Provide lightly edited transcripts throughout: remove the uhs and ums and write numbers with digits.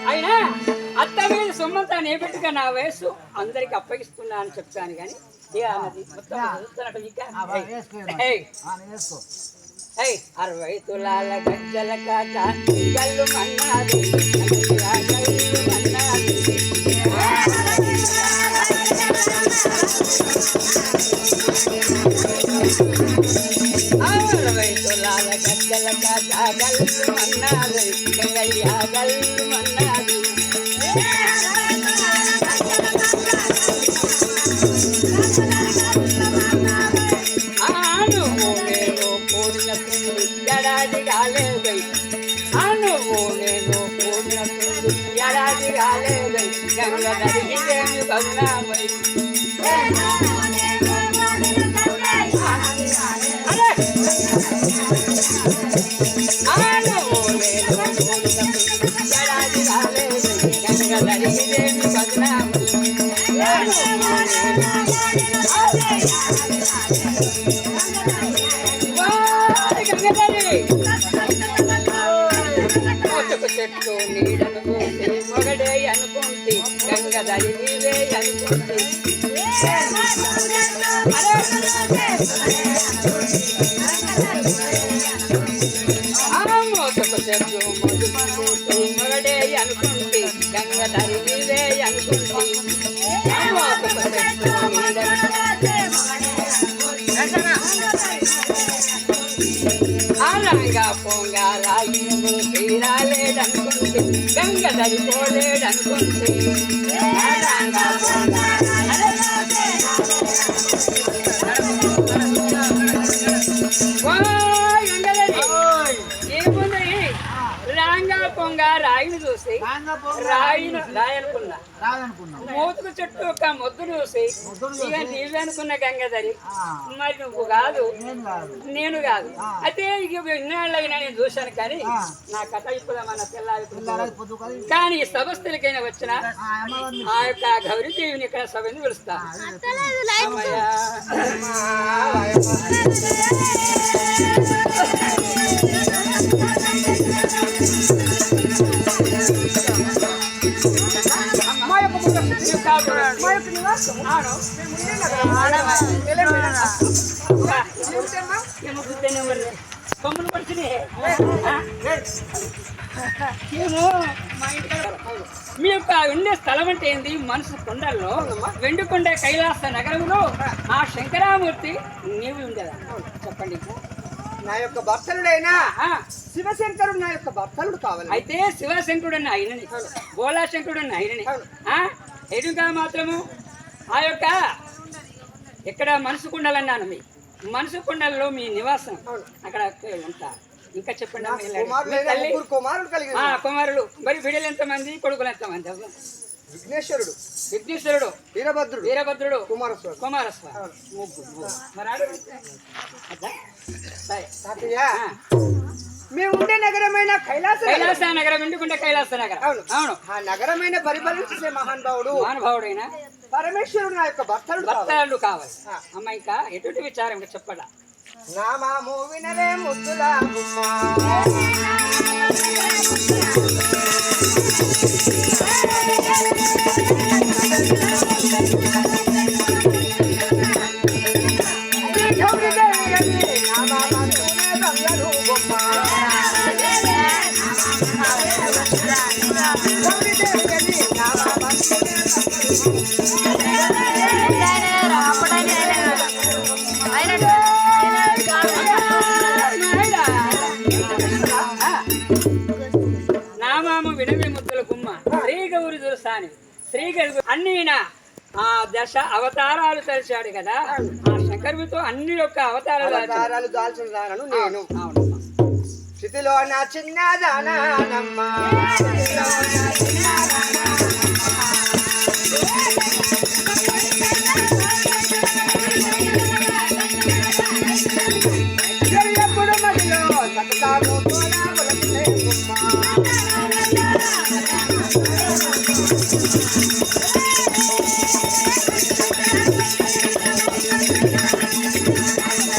అయినా అత్త మీద సొమ్మంతా నేపెట్టుగా నా వయస్సు అందరికి అప్పగిస్తున్నా అని చెప్తాను కానీ అరవై తులాల గజ్జల కాట గల్లు మన్నాది గల్లు మన్నాది అరవై తులాల గజ్జల కాట గల్లు మన్నాది గంగయ్య గల్లు మన్నాది ఎడాది కాలేదై అనువు నేను పూర్ణింది ఎడాది కాలేదై గంగ నదిగిదేమి బగునామై అనువు నేను పూర్ణింది ఎడాది కాలేదై గంగ నదిగిదేమి బగునామై చెట్టు నీడను పోతే మొగడే అనుకుంటే గంగదరి నీవే అనుకుంటే మోసపు చెట్టు మొదటి మొగడే అనుకుంటే గంగదరి నీవే అనుకుంటే మోసపు చెట్టు రంగా పొంగ రాయిను తీరాలేడనుకుంటే గంగ దరిపోలేడనుకుంటే ఏముంది రాంగా పొంగ రాయిని చూసి రాయనుకున్నా మోతుకు చుట్టూ ఒక మొద్దు చూసి ఇక నీవే అనుకున్న గంగధరి మరి నువ్వు కాదు నేను కాదు అయితే ఇక ఇన్నాళ్ళైనా నేను చూశాను కానీ నా కథ ఇప్పుడేమన్నా తెల్లారి కానీ సభస్థలకైనా వచ్చిన ఆ యొక్క గౌరీదేవిని ఇక్కడ సభని పిలుస్తా కొమ్ములు పడిచినాయి మీ యొక్క ఉండే స్థలం అంటే ఏంది మనసు కొండల్లో వెండుకొండ కైలాస నగరంలో ఆ శంకరామూర్తి నీవు ఉండేదా చెప్పండి. నా యొక్క భక్తుడైనా శివశంకరుడు నా యొక్క భక్తుడు కావాలి. అయితే శివశంకరుడు అన్న ఆయనని బోళాశంకరుడు అన్న ఆయనని ఎదుగా మాత్రము ఆ యొక్క ఎక్కడ మనసు కుండలన్నాను మీ మనసు కుండల్లో మీ నివాసం అక్కడ ఉంటా. ఇంకా చెప్పండి కుమారులు మరి బిడ్డలు ఎంతమంది కొడుకులు ఎంతమంది? విఘ్నేశ్వరుడు వీరభద్రుడు కుమారస్వామి మేము ఉండే నగరమైన కైలాస నగరం ఎందుకుంటే కైలాస నగరం. అవును ఆ నగరమైన పరిపాలించే మహానుభావుడైన పరమేశ్వరుడు నా యొక్క భర్తలు కావాలి. అమ్మ ఇంకా ఎటువంటి విచారం చెప్పడా? నామాము వినవే ముద్దులా నామాము వినవే ముద్దుల గుమ్మ శ్రీ గౌరి దురసాని శ్రీ గౌరి అన్ని ఆ దశ అవతారాలు తెలిసాడు కదా. ఆ శంకరుడితో అన్ని యొక్క అవతారాలు దాల్చిన దానను నేను. స్థితిలో నా చిన్నదానమ్మ ఎప్పుడు మదిలో సతతాము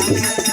ఆ